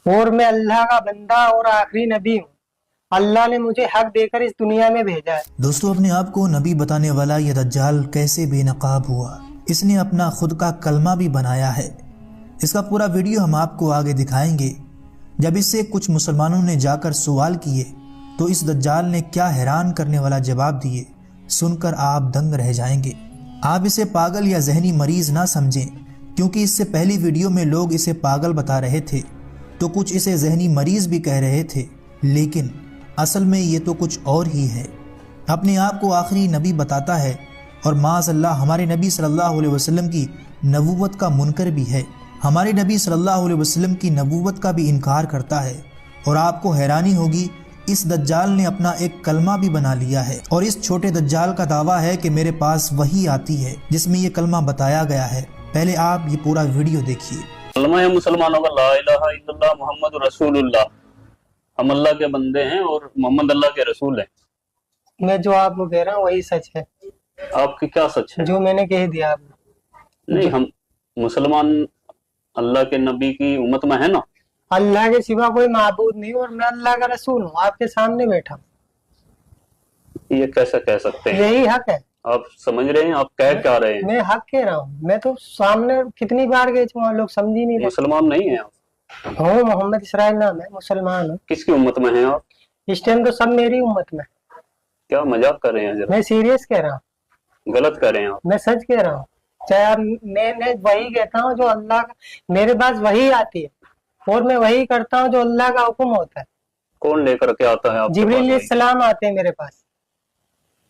اور मैं अल्लाह का बंदा और आखिरी नबी हूँ। अल्लाह ने मुझे हक देकर इस दुनिया में भेजा है। दोस्तों, अपने आप को नबी बताने वाला ये दज्जाल कैसे बेनकाब हुआ? इसने अपना खुद का कलमा भी बनाया है। इसका पूरा वीडियो हम आपको आगे दिखाएंगे। जब इससे कुछ मुसलमानों ने जाकर सवाल किए तो इस दज्जाल ने क्या हैरान करने वाला जवाब दिए, सुनकर आप दंग रह जाएंगे। आप इसे पागल या जहनी मरीज ना समझें, क्योंकि इससे पहली वीडियो में लोग इसे पागल बता रहे थे तो कुछ इसे जहनी मरीज भी कह रहे थे, लेकिन असल में ये तो कुछ और ही है। अपने आप को आखिरी नबी बताता है और माज़अल्लाह हमारे नबी सल्लल्लाहु अलैहि वसल्लम की नबूवत का मुनकर भी है। हमारे नबी सल्लल्लाहु अलैहि वसल्लम की नबूवत का भी इनकार करता है। और आपको हैरानी होगी, इस दज्जाल ने अपना एक कलमा भी बना लिया है। और इस छोटे दज्जाल का दावा है कि मेरे पास वही आती है जिसमें ये कलमा बताया गया है। पहले आप ये पूरा वीडियो देखिए। कलमा है मुसलमानों का, ला इलाहा इल्लल्लाह मुहम्मद रसूलुल्लाह। हम अल्लाह के बंदे हैं और मोहम्मद अल्लाह के रसूल हैं। मैं जो आपको कह रहा हूँ वही सच है। आपकी क्या सच है? जो मैंने कह दिया आपको। नहीं, हम मुसलमान अल्लाह के नबी की उम्मत में है ना। अल्लाह के सिवा कोई माबूद नहीं और मैं अल्लाह का रसूल हूँ, आपके सामने बैठा हूँ। ये कैसे कह सकते हैं? यही हक है। आप समझ रहे हैं? आप कह क्या रहे हैं? मैं हक कह रहा हूँ। मैं तो सामने कितनी बार गए चुका, लोग समझ ही नहीं रहे। मुसलमान नहीं है आप? हूँ, मोहम्मद इसराइल नाम है, मुसलमान हूँ। किसकी उम्मत में हैं आप? इस टाइम तो सब मेरी उम्मत में। क्या मजाक कर रहे हैं? जरा मैं सीरियस कह रहा हूँ, गलत कर रहे हैं आप। मैं सच कह रहा हूँ। चाहे आप, मैं वही कहता हूँ जो अल्लाह का, मेरे पास वही आती है और मैं वही करता हूँ जो अल्लाह का हुक्म होता है। कौन लेकर के आता है आपके पास? जिब्रील अलैहिस्सलाम आते हैं मेरे पास।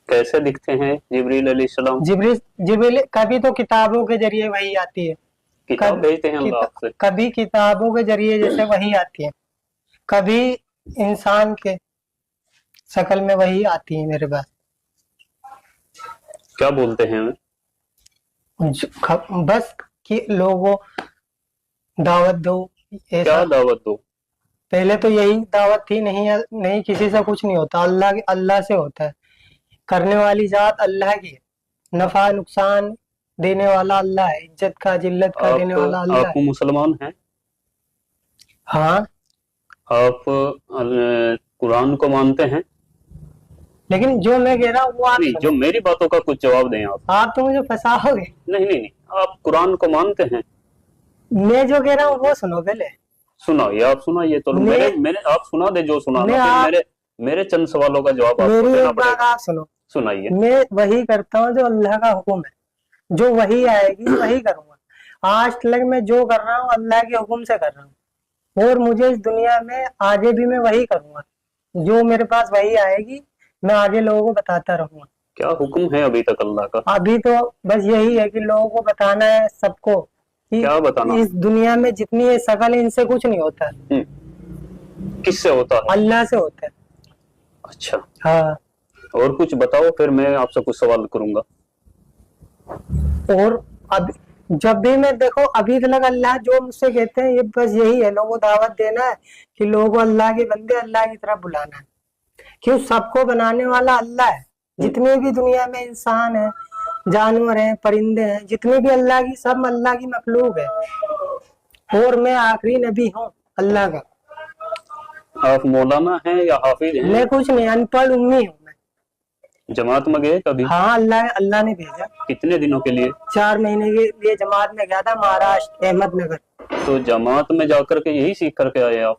कैसे दिखते हैं जिब्रील अलैहिस्सलाम? जिब्रील कभी तो किताबों के जरिए वही आती है, किताब भेजते हैं अल्लाह से। कभी किताबों के जरिए जैसे वही आती है, कभी इंसान के शक्ल में वही आती है मेरे पास। क्या बोलते हैं? बस कि लोगों दावत दो, क्या ऐसा। दावत दो? पहले तो यही दावत थी, नहीं किसी से कुछ नहीं होता, अल्लाह से होता है। करने वाली जात अल्लाह की है, नफा नुकसान देने वाला अल्लाह है, इज्जत का जिल्लत का देने वाला अल्लाह आप है। मुसलमान हैं? हाँ, आप कुरान को मानते हैं? लेकिन जो मैं कह रहा हूँ वो आप नहीं, जो मेरी बातों का कुछ जवाब दें आप। आप तो मुझे फंसाओगे। नहीं नहीं नहीं, आप कुरान को मानते हैं? मैं जो कह रहा हूँ वो सुनो पहले। सुनाइए, आप सुनाइए तो। मेरे आप सुना दे जो सुनाना, फिर मेरे चंद सवालों का जवाब आपको मेरी देना एक बात पड़ेगा। आप सुनो। सुनाइए। मैं वही करता हूँ जो अल्लाह का हुक्म है, जो वही आएगी वही करूंगा। आज तक मैं जो कर रहा हूँ अल्लाह के हुक्म से कर रहा हूँ और मुझे इस दुनिया में आगे भी मैं वही करूंगा। जो मेरे पास वही आएगी मैं आगे लोगों को बताता रहूंगा। क्या हुक्म है अभी तक अल्लाह का? अभी तो बस यही है कि लोगों को बताना है सबको कि क्या बताना? इस दुनिया में जितनी ये शकल है इनसे कुछ नहीं होता है। किससे होता है? अल्लाह से होता है। अच्छा, हाँ, और कुछ बताओ, फिर मैं आपसे कुछ सवाल करूंगा। और अब जब भी मैं देखो अभी तक अल्लाह जो मुझसे कहते हैं ये बस यही है, लोगों को दावत देना है कि लोगों को अल्लाह के बंदे अल्लाह की तरफ बुलाना है। क्यों? सबको बनाने वाला अल्लाह है। जितने भी दुनिया में इंसान है, जानवर हैं, परिंदे हैं, जितने भी अल्लाह की, सब अल्लाह की मखलूक है और मैं आखिरी नबी हूँ अल्लाह का। आप मौलाना हैं या हाफिज हैं? मैं कुछ नहीं, अनपढ़ उम्मी हूँ मैं। जमात में गए कभी? हाँ, अल्लाह ने भेजा। कितने दिनों के लिए? 4 महीने के लिए जमात में गया था, महाराष्ट्र अहमदनगर। तो जमात में जाकर के यही सीख करके आए आप?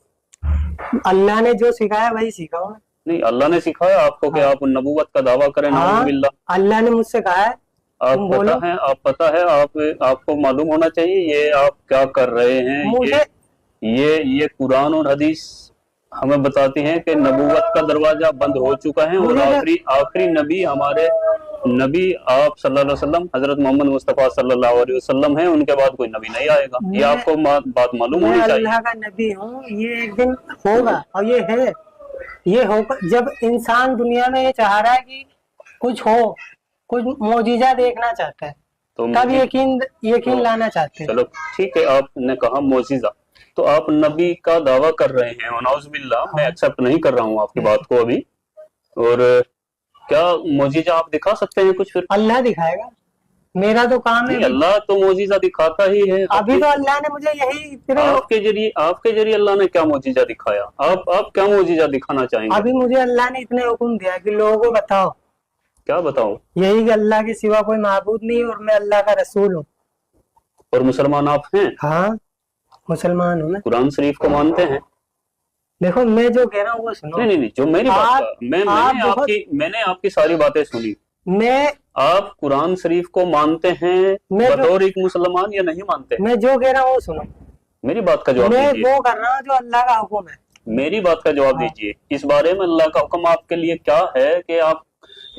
अल्लाह ने जो सिखाया वही सीखा हूँ। नहीं, अल्लाह ने सिखाया आपको कि आप नबूवत का दावा करें? हाँ, बिल्लाह। अल्लाह ने मुझसे कहा है। आप पता है आपको मालूम होना चाहिए ये आप क्या कर रहे हैं। मुझे ये कुरान और हदीस हमें बताती हैं कि नबूवत का दरवाजा बंद हो चुका है और आखिरी नबी हमारे नबी आप सल्लल्लाहु अलैहि वसल्लम हजरत मोहम्मद मुस्तफा सल्लल्लाहु अलैहि वसल्लम है। उनके बाद कोई नबी नहीं आएगा। ये आपको बात मालूम होनी चाहिए। अल्लाह का नबी हूँ, ये एक दिन होगा और ये है, ये होगा। जब इंसान दुनिया में ये चाह रहा है कि कुछ हो, कुछ मौजिजा देखना चाहता है, तो तब यकीन लाना चाहते हैं। चलो ठीक है, आपने कहा मौजिजा, तो आप नबी का दावा कर रहे हैं, वनाउज़ुबिल्लाह। मैं एक्सेप्ट नहीं कर रहा हूँ आपकी बात को अभी। और क्या मौजिजा आप दिखा सकते हैं कुछ? फिर अल्लाह दिखाएगा। मेरा तो काम है। नहीं, अल्लाह तो मोजीजा दिखाता ही है। अभी तो अल्लाह ने मुझे यही तेरे आपके जरिए अल्लाह ने क्या मोजीजा दिखाया? आप क्या मोजीजा दिखाना चाहेंगे? अभी मुझे अल्लाह ने इतने हुक्म दिया कि लोगों को बताओ, क्या बताओ? यही कि अल्लाह के सिवा कोई माबूद नहीं और मैं अल्लाह का रसूल हूँ। और मुसलमान आप हैं? हाँ, मुसलमान हूँ मैं। कुरान शरीफ को मानते हैं? देखो मैं जो कह रहा हूँ वो सुनो। नहीं, जो मेरी बात मैंने आपकी सारी बातें सुनी। मैं आप कुरान शरीफ को मानते हैं बतौर एक मुसलमान या नहीं मानते? मैं जो कह रहा हूँ वो सुनो। मेरी बात का जवाब मैं दीजिए। वो कर रहा हूँ जो अल्लाह का हुक्म है। मेरी बात का जवाब दीजिए। इस बारे में अल्लाह का हुक्म आपके लिए क्या है कि आप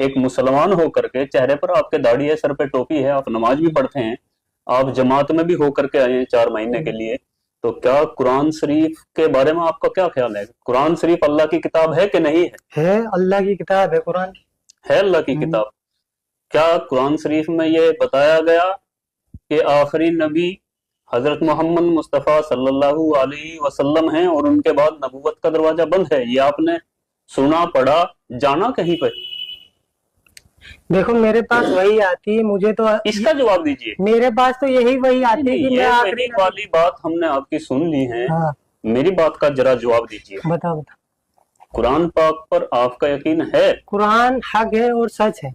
एक मुसलमान हो करके, चेहरे पर आपके दाढ़ी है, सर पे टोपी है, आप नमाज भी पढ़ते हैं, आप जमात में भी हो करके आए हैं 4 महीने के लिए, तो क्या कुरान शरीफ के बारे में आपका क्या ख्याल है? कुरान शरीफ अल्लाह की किताब है कि नहीं है? है, अल्लाह की किताब है कुरान। है अल्लाह की किताब। क्या कुरान शरीफ में ये बताया गया कि आखिरी नबी हजरत मोहम्मद मुस्तफ़ा सल्लल्लाहु अलैहि वसल्लम हैं और उनके बाद नबूवत का दरवाजा बंद है? ये आपने सुना, पढ़ा, जाना कहीं पे? देखो मेरे पास वही आती है, मुझे तो इसका जवाब दीजिए। मेरे पास तो यही वही आती है कि मैं ये आखिरी मेरी वाली बात हमने आपकी सुन ली है। हाँ, मेरी बात का जरा जवाब दीजिए। बताओ। कुरान पाक पर आपका यकीन है? कुरान हक है और सच है।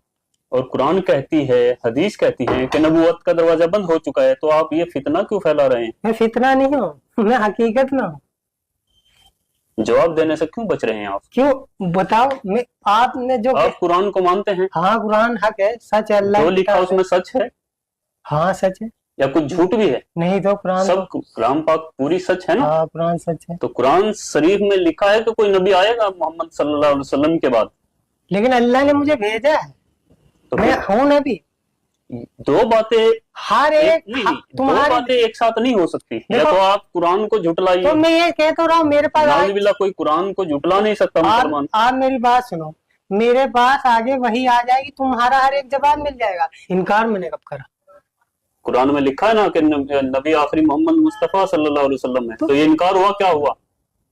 और कुरान कहती है, हदीस कहती है कि नबूवत का दरवाजा बंद हो चुका है, तो आप ये फितना क्यों फैला रहे हैं? मैं फितना नहीं हूँ, मैं हकीकत में हूँ। जवाब देने से क्यों बच रहे हैं आप? क्यों बताओ? मैं आपने जो आप कुरान को मानते हैं? हाँ, कुरान हक है, सच है, अल्लाह जो की लिखा किताब उसमें सच है हाँ सच है। या कुछ झूठ भी है? नहीं तो कुरान सब कुरान पाक पूरी सच है ना? हाँ, कुरान सच है। तो कुरान शरीफ में लिखा है कि कोई नबी आएगा मोहम्मद सल्लल्लाहु अलैहि वसल्लम के बाद? लेकिन अल्लाह ने मुझे भेजा है, तो मैं हूँ नबी। दो बातें हर एक नहीं, दो तुम्हारे बातें एक साथ नहीं हो सकती। या देखो, तो आप कुरान को झुटलाइए। तो मैं ये कह तो रहा हूँ, मेरे पास नाउजुबिल्लाह, कोई कुरान को झुटला नहीं सकता मुसलमान। आप मेरी बात सुनो, मेरे पास आगे वही आ जाएगी, तुम्हारा हर एक जवाब मिल जाएगा। इनकार मैंने कब करा? कुरान में लिखा है ना कि नबी आखिरी मोहम्मद मुस्तफा सल्लल्लाहु अलैहि वसल्लम है, तो ये इनकार हुआ क्या हुआ?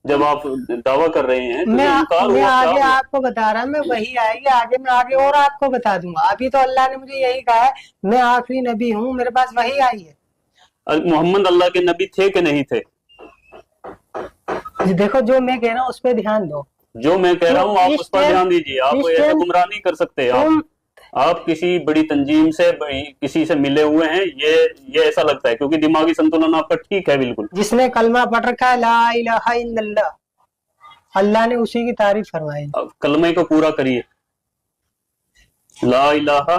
जब आप दावा कर रहे हैं तो मैं इनकार मैं हुआ आगे क्या हुआ? आपको बता रहा, मैं वही आएगी आगे, मैं आगे और आपको बता दूंगा। अभी तो अल्लाह ने मुझे यही कहा है, मैं आखिरी नबी हूँ, मेरे पास वही आई है। मोहम्मद अल्लाह के नबी थे कि नहीं थे? देखो जो मैं कह रहा हूँ उस पर ध्यान दो। जो मैं कह रहा हूँ आप इस उस पर टाइम- ध्यान दीजिए। आप इस ऐसे टाइम- गुमराह नहीं कर सकते। तुम आप किसी बड़ी तंजीम से, किसी से मिले हुए हैं, ये ऐसा लगता है, क्योंकि दिमागी संतुलन आपका ठीक है बिल्कुल। जिसने कलमा पढ़ रखा है ला इलाहा इल्लल्लाह, अल्लाह ने उसी की तारीफ फरमाई। अब कलमे को पूरा करिए। ला इलाहा,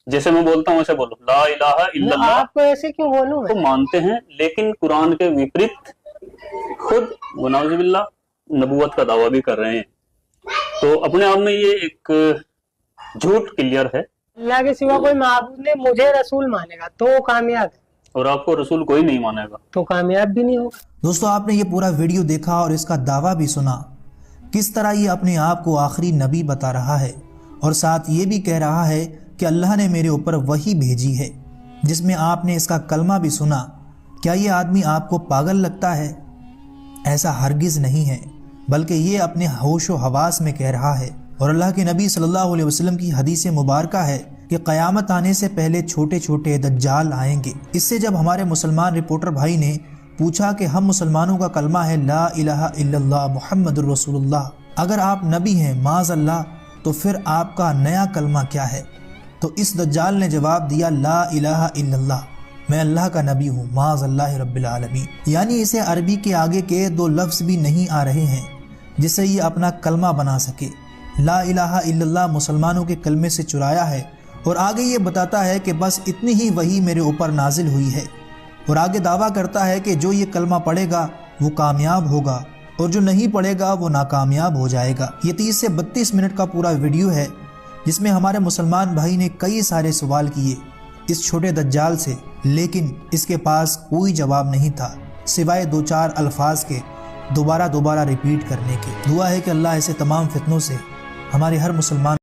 जैसे मैं बोलता हूँ वैसे बोलो, ला इलाहा मैं इल्लल्लाह आपको ऐसे क्यों बोलूं? को मानते हैं, लेकिन कुरान के विपरीत खुद वनाउजुबिल्लाह नबूवत का दावा भी कर रहे हैं। तो अपने आप में ये एक झूठ क्लियर है। अल्लाह के सिवा कोई माबूद नहीं, मुझे रसूल मानेगा तो वो कामयाब है, और आपको रसूल कोई नहीं मानेगा तो कामयाब भी नहीं होगा। दोस्तों, आपने ये पूरा वीडियो देखा और इसका दावा भी सुना, किस तरह ये अपने आप को आखिरी नबी बता रहा है और साथ ये भी कह रहा है कि अल्लाह ने मेरे ऊपर वही भेजी है, जिसमें आपने इसका कलमा भी सुना। क्या ये आदमी आपको पागल लगता है? ऐसा हरगिज़ नहीं है, बल्कि ये अपने होशो हवास में कह रहा है। और अल्लाह के नबी सल्लल्लाहु अलैहि वसल्लम की हदीस मुबारका है कि क़यामत आने से पहले छोटे छोटे दज्जाल आएंगे। इससे जब हमारे मुसलमान रिपोर्टर भाई ने पूछा कि हम मुसलमानों का कलमा है ला इलाहा इल्लल्लाह मुहम्मदुर रसूलुल्लाह, अगर आप नबी हैं माज़ अल्लाह, तो फिर आपका नया कलमा क्या है? तो इस दज्जाल ने जवाब दिया ला इलाहा इल्लल्लाह, मैं अल्लाह का नबी हूँ माज़ अल्लाह रब्बिल आलमीन। यानी इसे अरबी के आगे के 2 लफ्ज़ भी नहीं आ रहे हैं जिससे ये अपना कलमा बना सके। ला इलाहा इल्लल्लाह मुसलमानों के कलमे से चुराया है और आगे ये बताता है कि बस इतनी ही वही मेरे ऊपर नाजिल हुई है, और आगे दावा करता है कि जो ये कलमा पढ़ेगा वो कामयाब होगा और जो नहीं पढ़ेगा वो नाकामयाब हो जाएगा। ये 30 से 32 मिनट का पूरा वीडियो है जिसमें हमारे मुसलमान भाई ने कई सारे सवाल किए इस छोटे दज्जाल से, लेकिन इसके पास कोई जवाब नहीं था सिवाय 2-4 अल्फाज के दोबारा रिपीट करने के। दुआ है कि अल्लाह ऐसे तमाम फितनों से हमारे हर मुसलमान